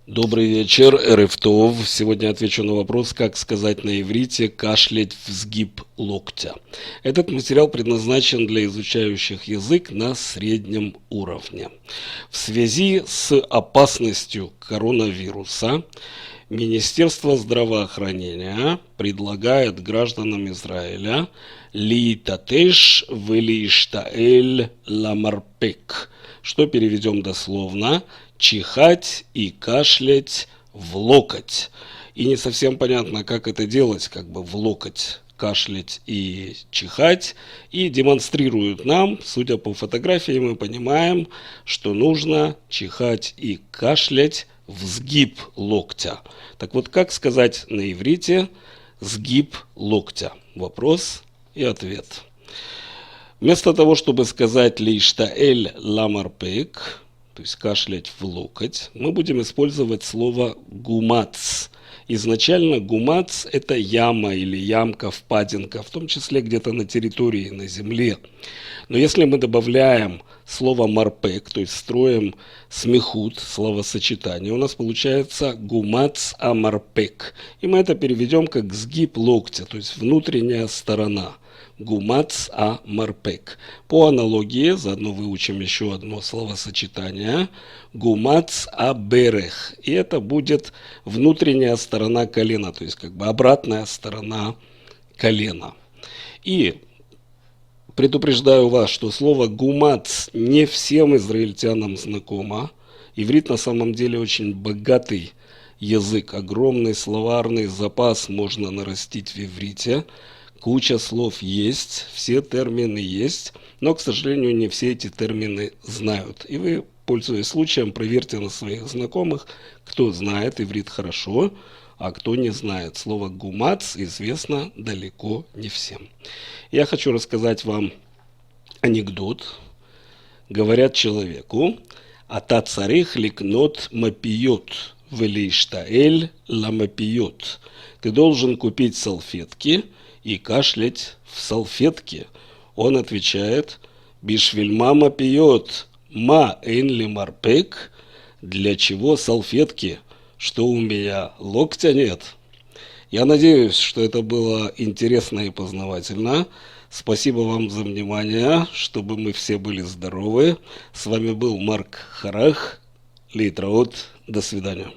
Добрый вечер, РФТОВ. Сегодня отвечу на вопрос, как сказать на иврите «кашлять в сгиб локтя». Этот материал предназначен для изучающих язык на среднем уровне. В связи с опасностью коронавируса Министерство здравоохранения предлагает гражданам Израиля «лиитатеш велииштаэль ламарпек», что переведем дословно чихать и кашлять в локоть. И не совсем понятно, как это делать, как бы в локоть кашлять и чихать. И демонстрируют нам, судя по фотографии, мы понимаем, что нужно чихать и кашлять в сгиб локтя. Так вот, как сказать на иврите сгиб локтя? Вопрос и ответ. Вместо того, чтобы сказать лиштаэль ламарпек, то есть кашлять в локоть, мы будем использовать слово гумац. Изначально гумац – это яма или ямка, впадинка, в том числе где-то на территории, на земле. Но если мы добавляем слово марпек, то есть строим смехут, словосочетание, у нас получается гумац амарпек. И мы это переведем как сгиб локтя, то есть внутренняя сторона. Гумац амарпек. По аналогии, заодно выучим еще одно словосочетание. Гумац аберех. И это будет внутренняя сторона колена, то есть как бы обратная сторона колена. И предупреждаю вас, что слово гумац не всем израильтянам знакомо. Иврит на самом деле очень богатый язык, огромный словарный запас можно нарастить в иврите. Куча слов есть, все термины есть, но, к сожалению, не все эти термины знают. И вы, пользуясь случаем, проверьте на своих знакомых, кто знает иврит хорошо, а кто не знает. Слово «гумац» известно далеко не всем. Я хочу рассказать вам анекдот. Говорят человеку: «Ата царих ликнот мапиот, велиштаэль ламапиот». Ты должен купить салфетки и кашлять в салфетке. Он отвечает: «Бишвиль мама пьет, ма энли марпек». Для чего салфетки? Что у меня локтя нет? Я надеюсь, что это было интересно и познавательно. Спасибо вам за внимание, чтобы мы все были здоровы. С вами был Марк Харах. Лейтраот. До свидания.